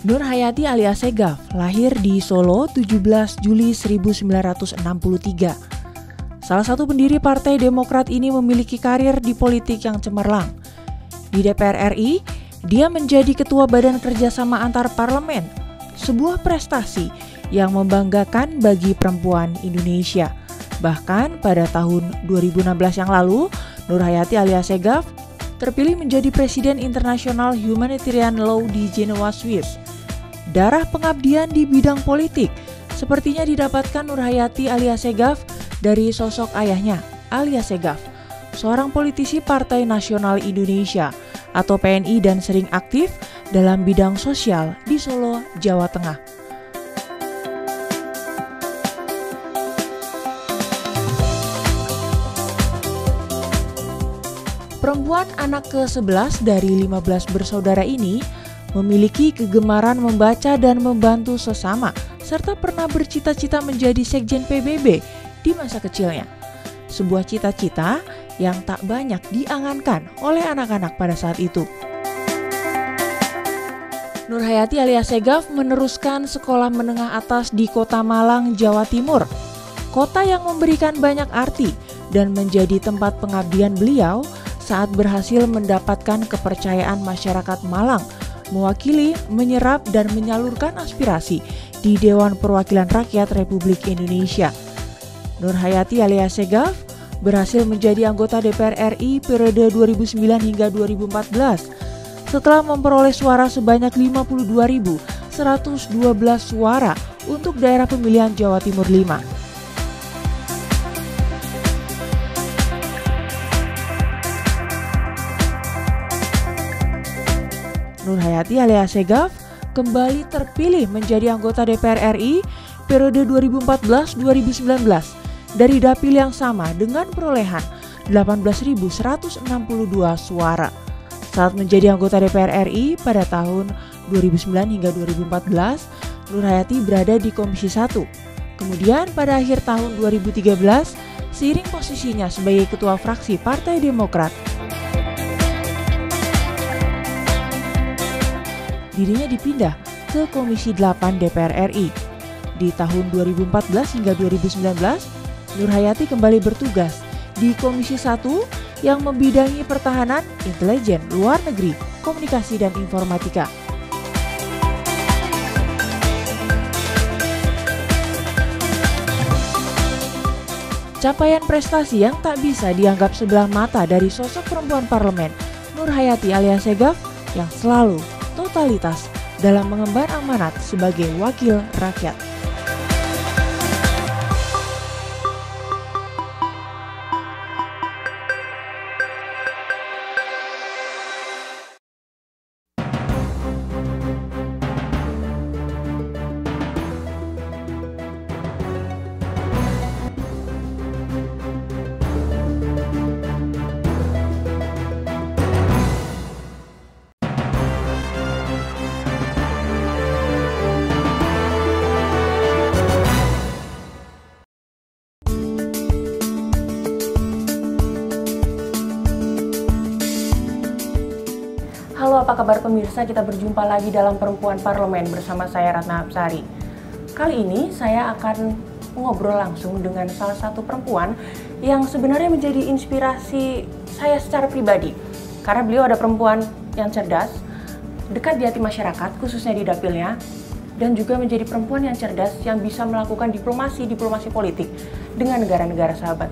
Nur Hayati alias Segaf lahir di Solo 17 Juli 1963. Salah satu pendiri Partai Demokrat ini memiliki karir di politik yang cemerlang. Di DPR RI, dia menjadi Ketua Badan Kerjasama Antar Parlemen, sebuah prestasi yang membanggakan bagi perempuan Indonesia. Bahkan pada tahun 2016 yang lalu, Nur Hayati alias Segaf terpilih menjadi Presiden International Humanitarian Law di Jenewa, Swiss. Darah pengabdian di bidang politik sepertinya didapatkan Nur Hayati alias Segaf dari sosok ayahnya alias Segaf, seorang politisi Partai Nasional Indonesia atau PNI dan sering aktif dalam bidang sosial di Solo, Jawa Tengah. Perempuan anak ke-11 dari 15 bersaudara ini memiliki kegemaran membaca dan membantu sesama, serta pernah bercita-cita menjadi sekjen PBB di masa kecilnya. Sebuah cita-cita yang tak banyak diangankan oleh anak-anak pada saat itu. Nur Hayati alias Segaf meneruskan sekolah menengah atas di Kota Malang, Jawa Timur. Kota yang memberikan banyak arti dan menjadi tempat pengabdian beliau saat berhasil mendapatkan kepercayaan masyarakat Malang mewakili, menyerap, dan menyalurkan aspirasi di Dewan Perwakilan Rakyat Republik Indonesia. Nur Hayati alias Segaf berhasil menjadi anggota DPR RI periode 2009 hingga 2014 setelah memperoleh suara sebanyak 52.112 suara untuk daerah pemilihan Jawa Timur 5. Nur Hayati alias Segaf kembali terpilih menjadi anggota DPR RI periode 2014-2019 dari dapil yang sama dengan perolehan 18.162 suara. Saat menjadi anggota DPR RI pada tahun 2009 hingga 2014, Nur Hayati berada di Komisi 1. Kemudian pada akhir tahun 2013, seiring posisinya sebagai Ketua Fraksi Partai Demokrat, dirinya dipindah ke Komisi 8 DPR RI. Di tahun 2014 hingga 2019, Nur Hayati kembali bertugas di Komisi 1 yang membidangi pertahanan, intelijen, luar negeri, komunikasi, dan informatika. Capaian prestasi yang tak bisa dianggap sebelah mata dari sosok perempuan parlemen, Nur Hayati alias Segaf yang selalu totalitas dalam mengemban amanat sebagai wakil rakyat. Halo, apa kabar pemirsa? Kita berjumpa lagi dalam Perempuan Parlemen bersama saya Ratna Absari. Kali ini saya akan ngobrol langsung dengan salah satu perempuan yang sebenarnya menjadi inspirasi saya secara pribadi. Karena beliau ada perempuan yang cerdas, dekat di hati masyarakat, khususnya di dapilnya, dan juga menjadi perempuan yang cerdas yang bisa melakukan diplomasi politik dengan negara-negara sahabat.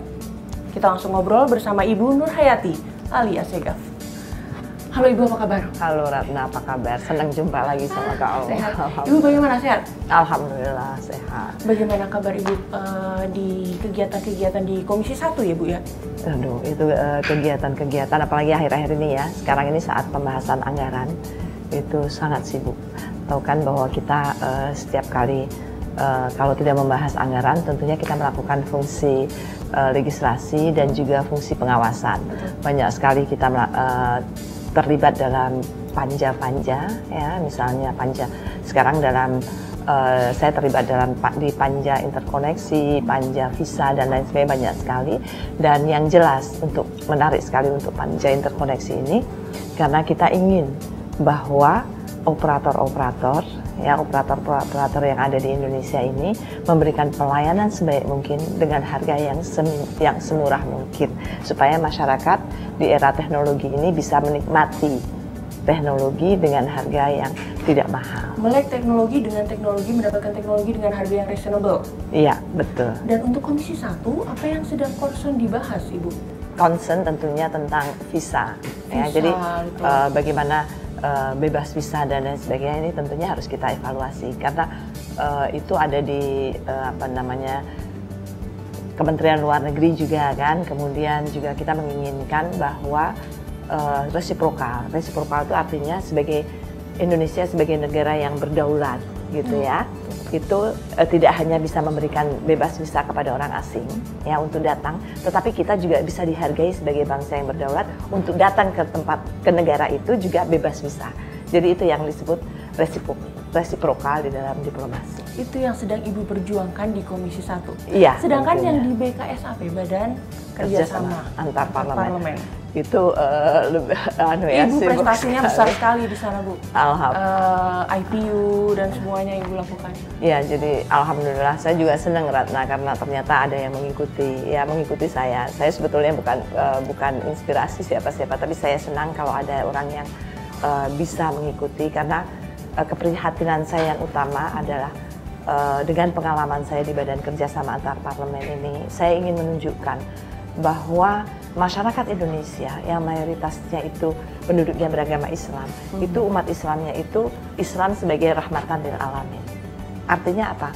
Kita langsung ngobrol bersama Ibu Nur Hayati alias Segaf. Halo Ibu, apa kabar? Halo Ratna, apa kabar? Senang jumpa lagi sama kau. Sehat. Ibu bagaimana, sehat? Alhamdulillah sehat. Bagaimana kabar Ibu di kegiatan-kegiatan di Komisi 1 ya Bu ya? Aduh, itu kegiatan-kegiatan apalagi akhir-akhir ini ya. Sekarang ini saat pembahasan anggaran itu sangat sibuk. Tahu kan bahwa kita setiap kali kalau tidak membahas anggaran tentunya kita melakukan fungsi legislasi dan juga fungsi pengawasan. Banyak sekali kita terlibat dalam panja-panja ya, misalnya panja sekarang dalam saya terlibat di panja interkoneksi, panja visa dan lain sebagainya, banyak sekali. Dan yang jelas untuk menarik sekali untuk panja interkoneksi ini karena kita ingin bahwa operator-operator yang ada di Indonesia ini memberikan pelayanan sebaik mungkin dengan harga yang semurah mungkin, supaya masyarakat di era teknologi ini bisa menikmati teknologi dengan harga yang tidak mahal. Melek teknologi dengan teknologi, mendapatkan teknologi dengan harga yang reasonable. Iya, betul. Dan untuk Komisi 1, apa yang sedang concern dibahas, Ibu? Concern tentunya tentang visa. Ya, jadi bagaimana bebas visa dan lain sebagainya ini tentunya harus kita evaluasi, karena itu ada di Kementerian Luar Negeri juga kan. Kemudian juga kita menginginkan bahwa resiprokal itu artinya sebagai Indonesia sebagai negara yang berdaulat gitu ya, itu tidak hanya bisa memberikan bebas visa kepada orang asing ya untuk datang, tetapi kita juga bisa dihargai sebagai bangsa yang berdaulat untuk datang ke negara itu juga bebas visa. Jadi itu yang disebut resiprokal di dalam diplomasi. Itu yang sedang Ibu perjuangkan di Komisi 1. Iya. Sedangkan yang di BKSAP, Badan Kerjasama Antar Parlemen. Itu Ibu prestasinya besar sekali di sana, Bu. Alhamdulillah. IPU dan semuanya Ibu lakukan. Ya, jadi alhamdulillah saya juga senang, Ratna, karena ternyata ada yang mengikuti saya. Saya sebetulnya bukan inspirasi siapa-siapa, tapi saya senang kalau ada orang yang bisa mengikuti, karena keprihatinan saya yang utama adalah dengan pengalaman saya di Badan Kerjasama Antar Parlemen ini, saya ingin menunjukkan bahwa masyarakat Indonesia yang mayoritasnya itu penduduknya beragama Islam, itu umat Islamnya itu Islam sebagai rahmatan lil alamin. Artinya apa?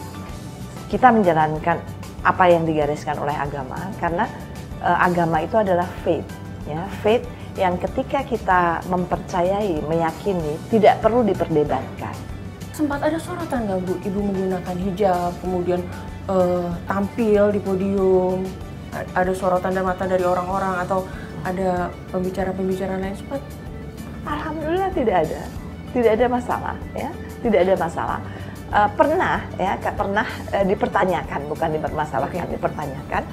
Kita menjalankan apa yang digariskan oleh agama, karena agama itu adalah faith, ya, faith yang ketika kita mempercayai, meyakini, tidak perlu diperdebatkan. Sempat ada sorotan nggak, Bu, Ibu menggunakan hijab, kemudian tampil di podium, ada sorotan dan mata dari orang-orang atau ada pembicara-pembicara lain sempat? Alhamdulillah tidak ada masalah, ya, tidak ada masalah. Pernah dipertanyakan, bukan dipermasalahkan, dipertanyakan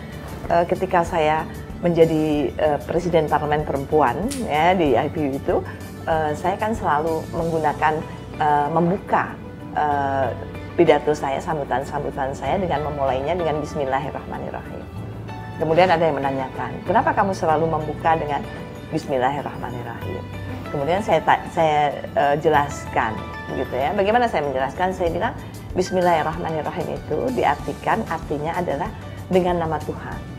ketika saya menjadi presiden parlemen perempuan ya di IPU itu, saya kan selalu membuka pidato saya, sambutan saya dengan memulainya dengan Bismillahirrahmanirrahim. Kemudian ada yang menanyakan, kenapa kamu selalu membuka dengan Bismillahirrahmanirrahim? Kemudian saya jelaskan, gitu ya. Bagaimana saya menjelaskan? Saya bilang Bismillahirrahmanirrahim itu artinya adalah dengan nama Tuhan.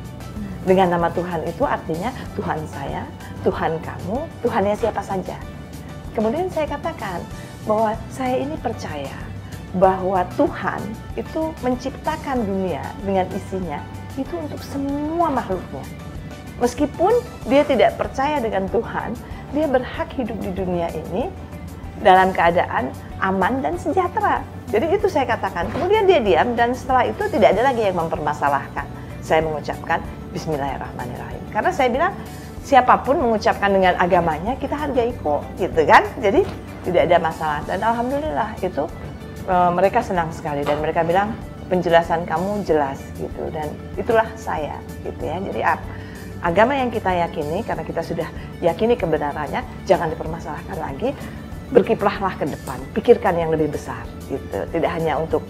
Dengan nama Tuhan itu artinya Tuhan saya, Tuhan kamu, Tuhannya siapa saja. Kemudian saya katakan bahwa saya ini percaya bahwa Tuhan itu menciptakan dunia dengan isinya itu untuk semua makhluknya. Meskipun dia tidak percaya dengan Tuhan, dia berhak hidup di dunia ini dalam keadaan aman dan sejahtera. Jadi itu saya katakan. Kemudian dia diam dan setelah itu tidak ada lagi yang mempermasalahkan. Saya mengucapkan Bismillahirrahmanirrahim. Karena saya bilang siapapun mengucapkan dengan agamanya kita hargai kok, gitu kan. Jadi tidak ada masalah dan alhamdulillah itu mereka senang sekali dan mereka bilang penjelasan kamu jelas gitu, dan itulah saya gitu ya. Jadi agama yang kita yakini, karena kita sudah yakini kebenarannya, jangan dipermasalahkan lagi, berkiprahlah ke depan, pikirkan yang lebih besar gitu, tidak hanya untuk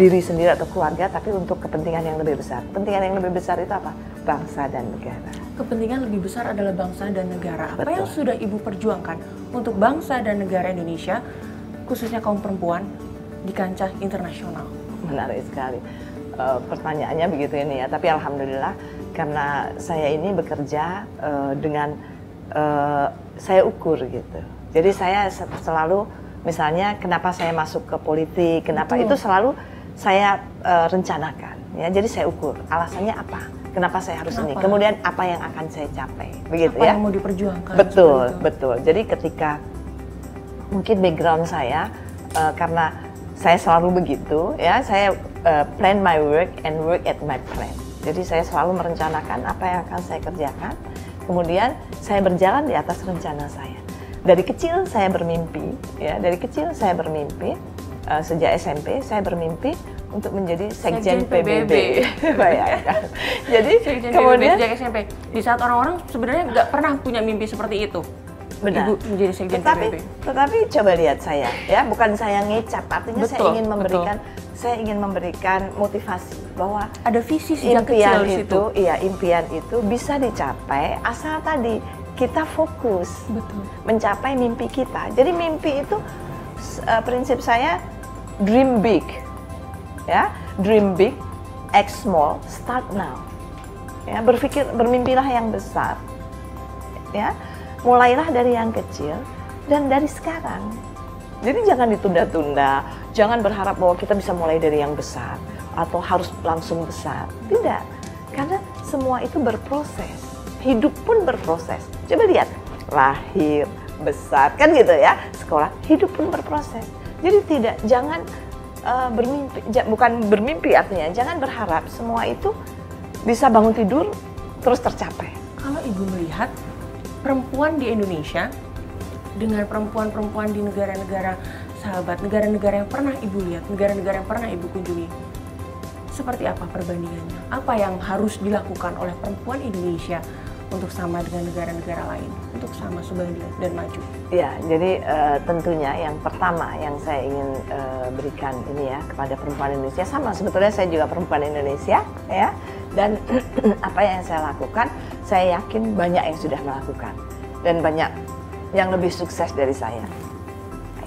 diri sendiri atau keluarga, tapi untuk kepentingan yang lebih besar. Kepentingan yang lebih besar itu apa? Bangsa dan negara. Kepentingan lebih besar adalah bangsa dan negara. Apa Betul. Yang sudah Ibu perjuangkan untuk bangsa dan negara Indonesia, khususnya kaum perempuan, di kancah internasional? Menarik sekali. Pertanyaannya begitu ini ya, tapi alhamdulillah karena saya ini bekerja dengan saya ukur gitu. Jadi saya selalu, misalnya kenapa saya masuk ke politik, kenapa itu selalu saya rencanakan ya. Jadi saya ukur alasannya apa, kenapa saya harus ini, kemudian apa yang akan saya capai, begitu apa ya. Yang mau diperjuangkan. Betul. Jadi ketika mungkin background saya karena saya selalu begitu ya, saya plan my work and work at my plan. Jadi saya selalu merencanakan apa yang akan saya kerjakan, kemudian saya berjalan di atas rencana saya. Dari kecil saya bermimpi, ya. Dari kecil saya bermimpi, sejak SMP saya bermimpi untuk menjadi Sekjen PBB. Bayangkan. Jadi Sekjen kemudian PBB sejak SMP. Di saat orang-orang sebenarnya nggak pernah punya mimpi seperti itu. Benar. Ibu menjadi sekjen PBB. Tetapi coba lihat saya, ya, bukan saya ngecap, artinya Betul, saya ingin memberikan motivasi bahwa ada visi sejak kecil di situ. Impian itu bisa dicapai asal tadi kita fokus. Betul. Mencapai mimpi kita. Jadi mimpi itu prinsip saya dream big, ya, dream big, act small, start now. Ya, bermimpilah yang besar, ya, mulailah dari yang kecil dan dari sekarang. Jadi jangan ditunda-tunda, jangan berharap bahwa kita bisa mulai dari yang besar atau harus langsung besar. Tidak, karena semua itu berproses. Hidup pun berproses. Coba lihat, lahir, besar, kan gitu ya, sekolah, hidup pun berproses. Jadi jangan bermimpi, bukan bermimpi artinya, jangan berharap semua itu bisa bangun tidur terus tercapai. Kalau Ibu melihat perempuan di Indonesia dengan perempuan-perempuan di negara-negara sahabat, negara-negara yang pernah Ibu lihat, negara-negara yang pernah Ibu kunjungi, seperti apa perbandingannya? Apa yang harus dilakukan oleh perempuan Indonesia untuk sama dengan negara-negara lain, untuk sama sebanding dan maju? Ya, jadi tentunya yang pertama yang saya ingin berikan ini ya kepada perempuan Indonesia, sama sebetulnya saya juga perempuan Indonesia, ya, dan apa yang saya lakukan, saya yakin banyak yang sudah melakukan dan banyak yang lebih sukses dari saya.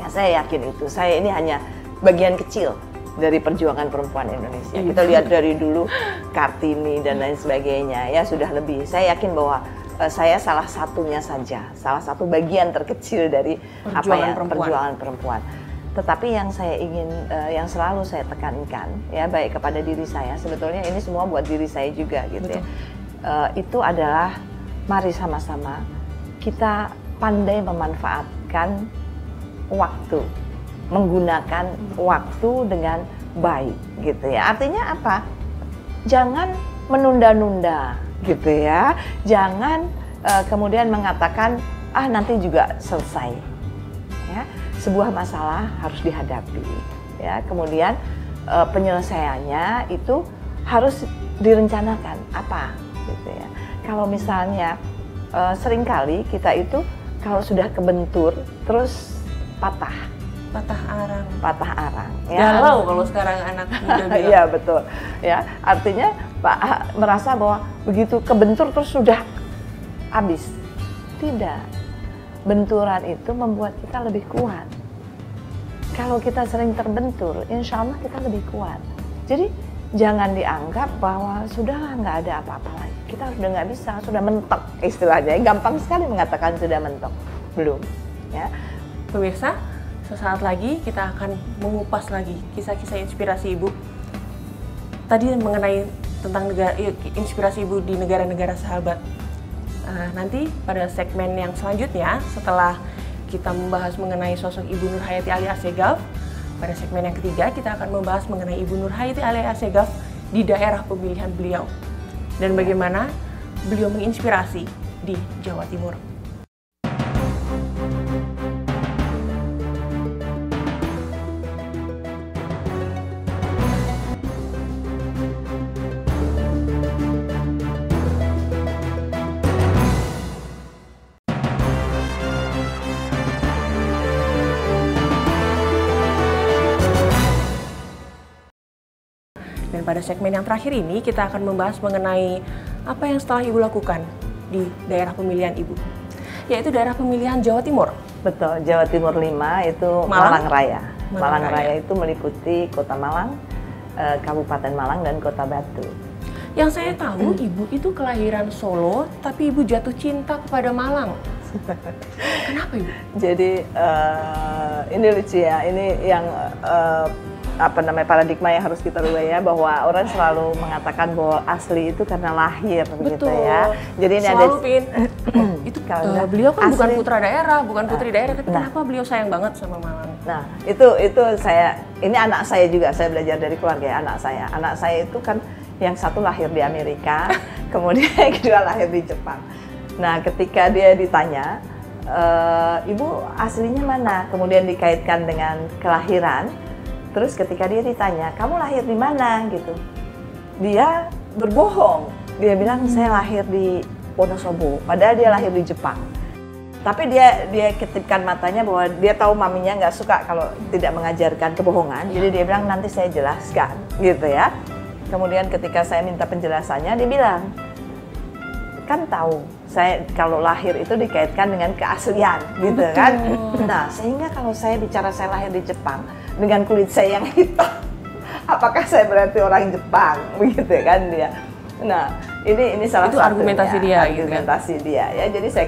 Ya, saya yakin itu. Saya ini hanya bagian kecil dari perjuangan perempuan Indonesia. Kita lihat dari dulu Kartini dan lain sebagainya, ya sudah lebih. Saya yakin bahwa saya salah satunya saja, salah satu bagian terkecil dari perjuangan perempuan. Tetapi yang saya ingin, yang selalu saya tekankan, ya, baik kepada diri saya, sebetulnya ini semua buat diri saya juga, gitu. Betul. Ya. Itu adalah mari sama-sama kita pandai memanfaatkan waktu, menggunakan waktu dengan baik, gitu ya. Artinya apa? Jangan menunda-nunda, gitu ya. Jangan kemudian mengatakan nanti juga selesai. Ya, sebuah masalah harus dihadapi. Ya, kemudian penyelesaiannya itu harus direncanakan apa, gitu ya. Kalau misalnya seringkali kita itu kalau sudah kebentur terus patah arang, ya. Galau kalau sekarang anak muda bilang. Iya, betul. Ya, artinya Pak merasa bahwa begitu kebentur terus sudah habis. Tidak. Benturan itu membuat kita lebih kuat. Kalau kita sering terbentur, insya Allah kita lebih kuat. Jadi jangan dianggap bahwa sudahlah nggak ada apa-apa lagi. Kita sudah nggak bisa, sudah mentok istilahnya. Gampang sekali mengatakan sudah mentok. Belum. Ya. Pemirsa, sesaat lagi kita akan mengupas lagi kisah-kisah inspirasi Ibu. Tadi mengenai tentang inspirasi Ibu di negara-negara sahabat. Nanti pada segmen yang selanjutnya, setelah kita membahas mengenai sosok Ibu Nur Hayati Ali Assegaf, pada segmen yang ketiga kita akan membahas mengenai Ibu Nur Hayati Ali Assegaf di daerah pemilihan beliau dan bagaimana beliau menginspirasi di Jawa Timur. Dan pada segmen yang terakhir ini kita akan membahas mengenai apa yang setelah Ibu lakukan di daerah pemilihan Ibu, yaitu daerah pemilihan Jawa Timur. Betul, Jawa Timur 5 itu Malang Raya. Malang Raya itu meliputi Kota Malang, Kabupaten Malang, dan Kota Batu. Yang saya tahu Ibu itu kelahiran Solo, tapi Ibu jatuh cinta kepada Malang. Kenapa Ibu? Jadi ini lucu ya, ini yang paradigma yang harus kita rubah ya, bahwa orang selalu mengatakan bahwa asli itu karena lahir. Betul. Gitu ya. Jadi ini selalu itu kalau beliau kan asli, bukan putra daerah, bukan putri daerah, tapi kenapa beliau sayang banget sama Malang? Nah, itu ini anak saya juga, saya belajar dari keluarga ya, anak saya. Anak saya itu kan yang satu lahir di Amerika, kemudian yang kedua lahir di Jepang. Nah, ketika dia ditanya, Ibu aslinya mana? Kemudian dikaitkan dengan kelahiran. Terus ketika dia ditanya, kamu lahir di mana gitu, dia berbohong. Dia bilang saya lahir di Wonosobo, padahal dia lahir di Jepang. Tapi dia ketipkan matanya bahwa dia tahu maminya nggak suka kalau tidak mengajarkan kebohongan. Jadi dia bilang nanti saya jelaskan, gitu ya. Kemudian ketika saya minta penjelasannya, dia bilang, kan tahu saya kalau lahir itu dikaitkan dengan keaslian, gitu kan. Nah, sehingga kalau saya bicara saya lahir di Jepang dengan kulit saya yang hitam, apakah saya berarti orang Jepang, begitu kan dia. Nah, ini salah satu argumentasi dia, argumentasi gitu kan? Dia ya. Jadi saya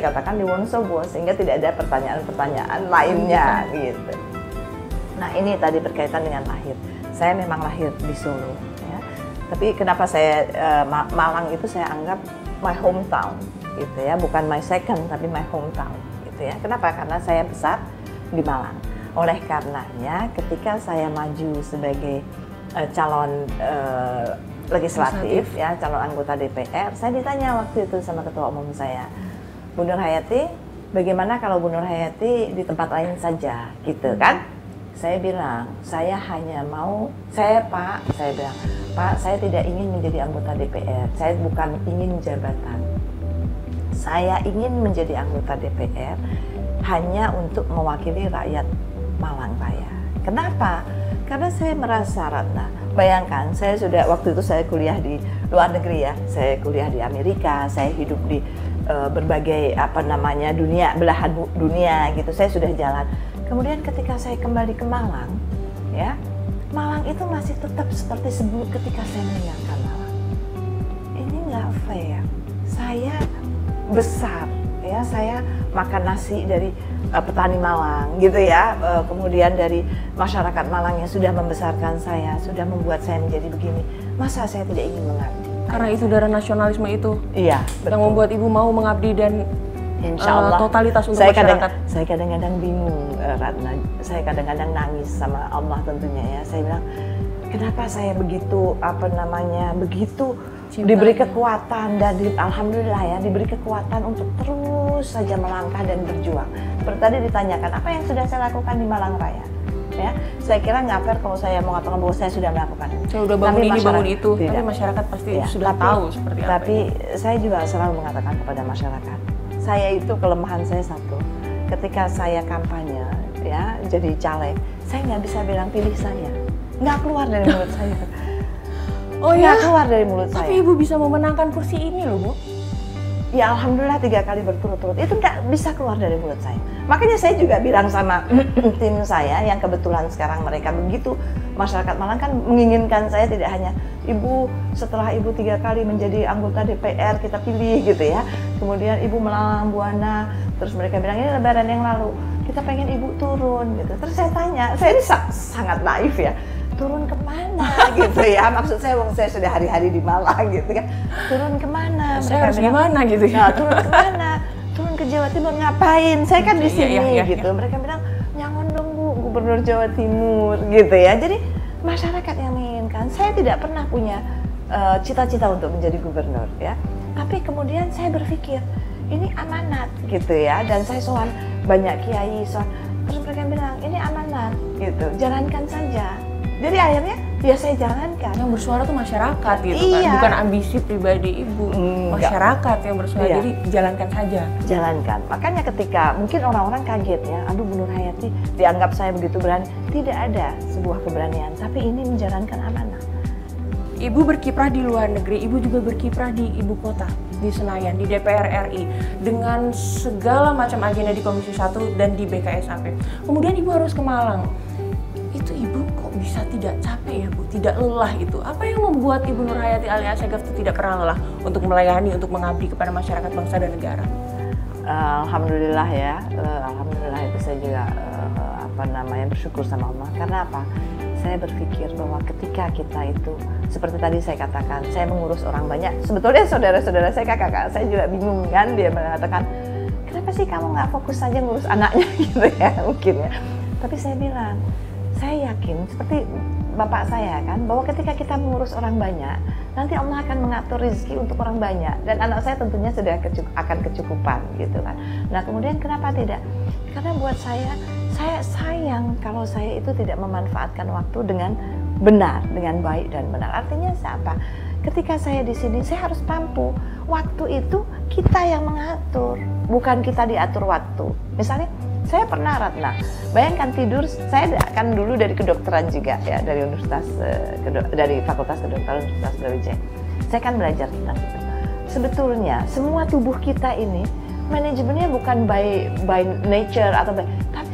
katakan di Wonosobo sehingga tidak ada pertanyaan-pertanyaan lainnya gitu. Nah, ini tadi berkaitan dengan lahir. Saya memang lahir di Solo ya. Tapi kenapa saya Malang itu saya anggap my hometown gitu ya, bukan my second tapi my hometown gitu ya. Kenapa? Karena saya besar di Malang. Oleh karenanya ketika saya maju sebagai calon legislatif ya, calon anggota DPR, saya ditanya waktu itu sama ketua umum saya, Bu Nur Hayati, bagaimana kalau Bu Nur Hayati di tempat lain saja, gitu kan? Saya bilang, saya bilang, Pak, saya tidak ingin menjadi anggota DPR, saya bukan ingin jabatan, saya ingin menjadi anggota DPR hanya untuk mewakili rakyat Malang Raya. Kenapa? Karena saya merasa, Ratna, bayangkan saya sudah waktu itu saya kuliah di luar negeri ya, saya kuliah di Amerika, saya hidup di berbagai belahan dunia gitu, saya sudah jalan. Kemudian ketika saya kembali ke Malang, ya Malang itu masih tetap seperti sebelum ketika saya meninggalkan Malang. Ini nggak fair. Saya besar, ya saya makan nasi dari petani Malang gitu ya, kemudian dari masyarakat Malang yang sudah membesarkan saya, sudah membuat saya menjadi begini. Masa saya tidak ingin mengabdi? Karena itu darah nasionalisme itu, iya, yang membuat ibu mau mengabdi dan Insya Allah totalitas untuk masyarakat. Saya kadang-kadang bingung, Ratna. Saya kadang-kadang nangis sama Allah tentunya ya. Saya bilang, kenapa saya begitu begitu cinta, diberi kekuatan dan alhamdulillah ya diberi kekuatan untuk terus saja melangkah dan berjuang. Seperti tadi ditanyakan apa yang sudah saya lakukan di Malang Raya, ya saya kira nggak fair kalau saya mengatakan bahwa saya sudah melakukan. Saya udah bangun ini bangun itu, tapi masyarakat pasti sudah tahu seperti apa. Tapi saya juga selalu mengatakan kepada masyarakat, saya itu kelemahan saya satu, ketika saya kampanye ya jadi caleg, saya nggak bisa bilang pilih saya, nggak keluar dari mulut saya. Oh ya, keluar dari mulut saya. Tapi ibu bisa memenangkan kursi ini loh, Bu. Ya alhamdulillah 3 kali berturut-turut, itu nggak bisa keluar dari mulut saya. Makanya saya juga bilang sama tim saya yang kebetulan sekarang mereka begitu, masyarakat Malang kan menginginkan saya tidak hanya ibu setelah ibu 3 kali menjadi anggota DPR kita pilih gitu ya. Kemudian ibu melalang buana, terus mereka bilang ini lebaran yang lalu kita pengen ibu turun gitu. Terus saya tanya, saya ini sangat naif ya. Turun kemana gitu ya, maksud saya saya sudah hari-hari di Malang gitu kan, turun kemana, saya harus gimana gitu ya, nah, turun kemana, turun ke Jawa Timur ngapain, saya kan di sini gitu. Mereka bilang nyangon dong Bu, Gubernur Jawa Timur gitu ya. Jadi masyarakat yang menginginkan, saya tidak pernah punya cita-cita untuk menjadi gubernur ya, tapi kemudian saya berpikir ini amanat gitu ya, dan saya soal banyak kiai terus mereka bilang ini amanat gitu, jalankan saja. Jadi akhirnya ya saya jalankan. Yang bersuara tuh masyarakat gitu kan, bukan ambisi pribadi ibu. Masyarakat yang bersuara, jadi jalankan saja. Jalankan. Makanya ketika mungkin orang-orang kaget ya, aduh Bu Nur Hayati dianggap saya begitu berani. Tidak ada sebuah keberanian, tapi ini menjalankan amanah. Ibu berkiprah di luar negeri, ibu juga berkiprah di ibu kota, di Senayan, di DPR RI, dengan segala macam agenda di Komisi 1 dan di BKSAP. Kemudian ibu harus ke Malang. Itu ibu kok bisa tidak capek ya Bu, tidak lelah itu? Apa yang membuat Ibu Nur Hayati alias Asegaf itu tidak pernah lelah untuk melayani, untuk mengabdi kepada masyarakat bangsa dan negara? Alhamdulillah ya, alhamdulillah itu saya juga bersyukur sama Allah. Karena apa? Saya berpikir bahwa ketika kita itu, seperti tadi saya katakan, saya mengurus orang banyak. Sebetulnya saudara-saudara saya, kakak-kakak saya juga bingung kan, dia mengatakan, kenapa sih kamu nggak fokus saja ngurus anaknya gitu ya, mungkin ya. Tapi saya bilang, saya yakin seperti bapak saya kan, bahwa ketika kita mengurus orang banyak, nanti Allah akan mengatur rezeki untuk orang banyak, dan anak saya tentunya sudah akan kecukupan gitu kan. Nah kemudian kenapa tidak? Karena buat saya sayang kalau saya itu tidak memanfaatkan waktu dengan benar, dengan baik dan benar. Artinya siapa? ketika saya di sini saya harus mampu. Waktu itu kita yang mengatur, bukan kita diatur waktu. Misalnya saya pernah, Ratna, bayangkan tidur, saya kan dulu dari kedokteran juga ya, dari Universitas dari Fakultas Kedokteran Universitas Brawijaya. Saya kan belajar tentang itu. Sebetulnya semua tubuh kita ini manajemennya bukan by nature atau tapi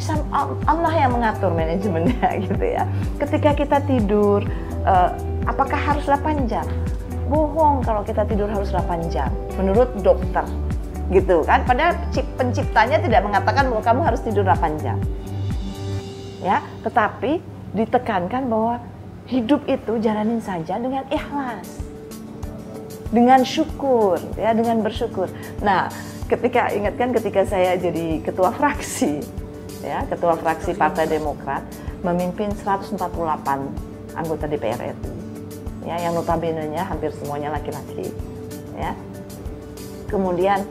Allah yang mengatur manajemennya gitu ya. Ketika kita tidur, apakah harus 8 jam? Bohong kalau kita tidur harus 8 jam menurut dokter gitu kan. Padahal penciptanya tidak mengatakan bahwa kamu harus tidur 8 jam ya, tetapi ditekankan bahwa hidup itu jalanin saja dengan ikhlas, dengan syukur ya, dengan bersyukur. Nah, ketika saya jadi ketua fraksi ya, ketua fraksi Partai Demokrat, memimpin 148 anggota DPR RI ya, yang notabene-nya hampir semuanya laki-laki ya. Kemudian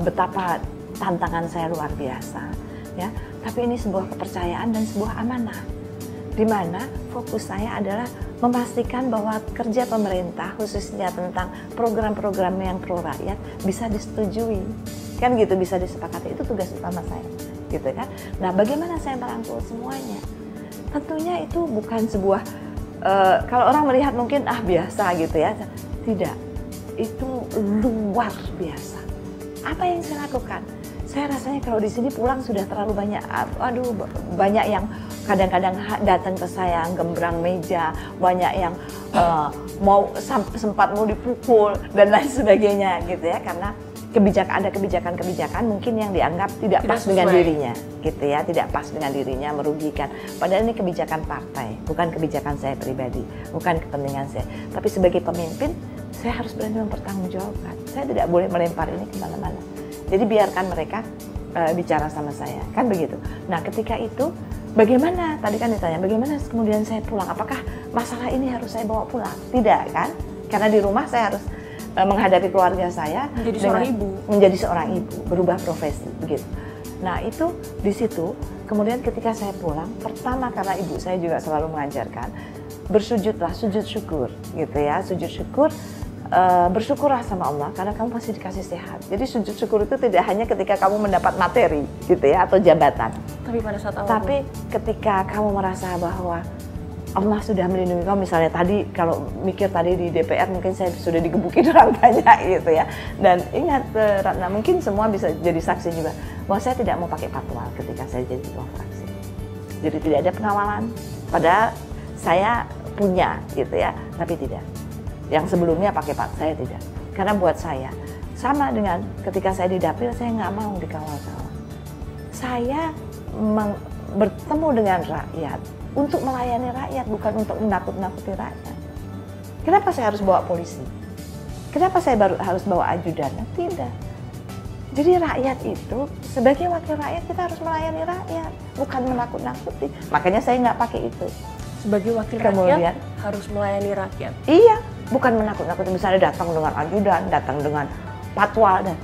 betapa tantangan saya luar biasa ya, tapi ini sebuah kepercayaan dan sebuah amanah, di mana fokus saya adalah memastikan bahwa kerja pemerintah khususnya tentang program-program yang pro rakyat bisa disetujui kan gitu, bisa disepakati. Itu tugas utama saya gitu kan. Nah, bagaimana saya merangkul semuanya? Tentunya itu bukan sebuah kalau orang melihat mungkin biasa gitu ya. Tidak, itu luar biasa. Apa yang saya lakukan? Saya rasanya kalau di sini pulang sudah terlalu banyak, banyak yang kadang-kadang datang ke saya gembrang meja, banyak yang sempat mau dipukul dan lain sebagainya gitu ya, karena ada kebijakan-kebijakan mungkin yang dianggap tidak pas dengan dirinya gitu ya, tidak pas dengan dirinya, merugikan. Padahal ini kebijakan partai, bukan kebijakan saya pribadi, bukan kepentingan saya. Tapi sebagai pemimpin, saya harus berani mempertanggungjawabkan. Saya tidak boleh melempar ini kemana-mana. Jadi biarkan mereka bicara sama saya, kan begitu. Nah, ketika itu bagaimana? Tadi kan ditanya, bagaimana kemudian saya pulang? Apakah masalah ini harus saya bawa pulang? Tidak kan? Karena di rumah saya harus menghadapi keluarga saya, menjadi seorang ibu, berubah profesi begitu. Nah, itu di situ. Kemudian ketika saya pulang, pertama karena ibu saya juga selalu mengajarkan, bersujudlah, sujud syukur gitu ya, sujud syukur, bersyukurlah sama Allah karena kamu masih dikasih sehat. Jadi sujud syukur itu tidak hanya ketika kamu mendapat materi gitu ya atau jabatan, tapi pada saat awal. Tapi ketika kamu merasa bahwa Allah sudah melindungi kamu, misalnya tadi kalau mikir tadi di DPR mungkin saya sudah digebukin orang banyak gitu ya. Dan ingat Ratna, mungkin semua bisa jadi saksi juga bahwa saya tidak mau pakai patwal ketika saya jadi ketua fraksi. Jadi tidak ada pengawalan, padahal saya punya gitu ya, tapi tidak. Yang sebelumnya pakai saya tidak. Karena buat saya sama dengan ketika saya di dapil, saya nggak mau dikawal-kawal. Saya bertemu dengan rakyat untuk melayani rakyat, bukan untuk menakut-nakuti rakyat. Kenapa saya harus bawa polisi? Kenapa saya harus bawa ajudan? Tidak. Jadi rakyat itu, sebagai wakil rakyat kita harus melayani rakyat, bukan menakut-nakuti. Makanya saya nggak pakai itu. Sebagai wakil rakyat harus melayani rakyat? Iya, bukan menakut-nakuti. Misalnya datang dengan ajudan, datang dengan patwal. Dan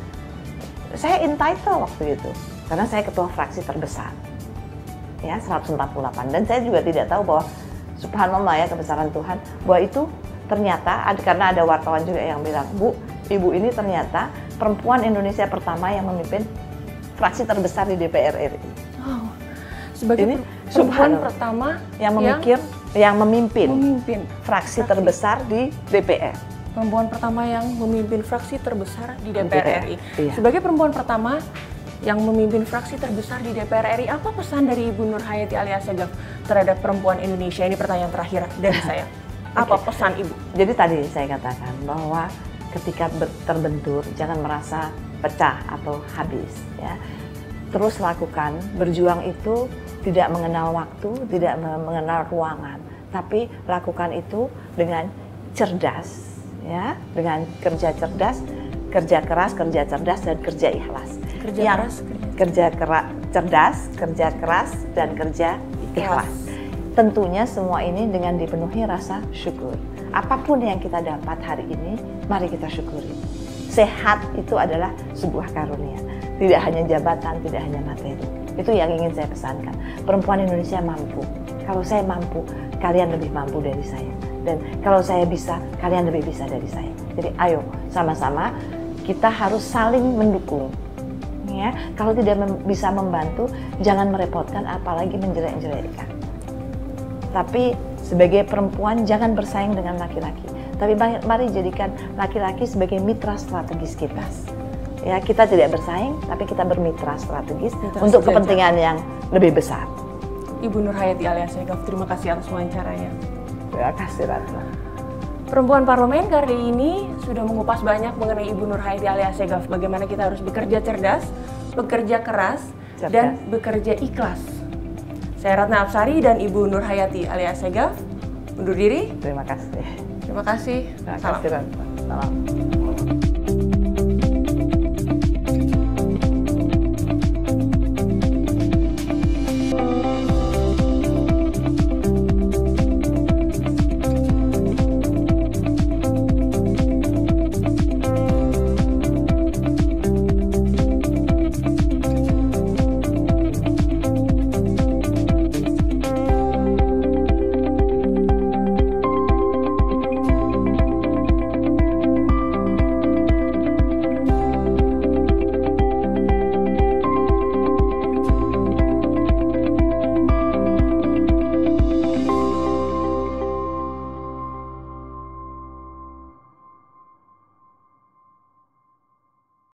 saya entitled waktu itu, karena saya ketua fraksi terbesar. Ya, 148, dan saya juga tidak tahu bahwa subhanallah ya, kebesaran Tuhan, bahwa itu ternyata karena ada wartawan juga yang bilang, Bu, ibu ini ternyata perempuan Indonesia pertama yang memimpin fraksi terbesar di DPR RI. Oh, sebagai ini perempuan pertama yang memimpin fraksi terbesar di DPR. Perempuan pertama yang memimpin fraksi terbesar di DPR RI. Iya. Sebagai perempuan pertama yang memimpin fraksi terbesar di DPR RI, apa pesan dari Ibu Nur Hayati alias Segaf terhadap perempuan Indonesia? Ini pertanyaan terakhir dari saya. Apa pesan Ibu? Jadi tadi saya katakan bahwa ketika terbentur jangan merasa pecah atau habis ya. Terus lakukan, berjuang itu tidak mengenal waktu, tidak mengenal ruangan, tapi lakukan itu dengan cerdas ya, dengan kerja cerdas, kerja keras, kerja cerdas, dan kerja ikhlas. Kerja keras, dan kerja ikhlas. Tentunya semua ini dengan dipenuhi rasa syukur. Apapun yang kita dapat hari ini, mari kita syukuri. Sehat itu adalah sebuah karunia. Tidak hanya jabatan, tidak hanya materi. Itu yang ingin saya pesankan. Perempuan Indonesia mampu. Kalau saya mampu, kalian lebih mampu dari saya. Dan kalau saya bisa, kalian lebih bisa dari saya. Jadi ayo sama-sama kita harus saling mendukung. Ya, kalau tidak bisa membantu, jangan merepotkan, apalagi menjelek-jelekkan. Tapi sebagai perempuan jangan bersaing dengan laki-laki. Tapi mari jadikan laki-laki sebagai mitra strategis kita. Ya, kita tidak bersaing, tapi kita bermitra strategis untuk kepentingan yang lebih besar. Ibu Nurhayati alias Segaf, terima kasih atas wawancaranya. Terima kasih, Ratna. Perempuan Parlemen kali ini sudah mengupas banyak mengenai Ibu Nurhayati alias Segaf, bagaimana kita harus bekerja cerdas, bekerja keras, dan bekerja ikhlas. Saya Ratna Apsari dan Ibu Nurhayati alias Segaf undur diri. Terima kasih. Terima kasih. Terima kasih, Ratna. Salam.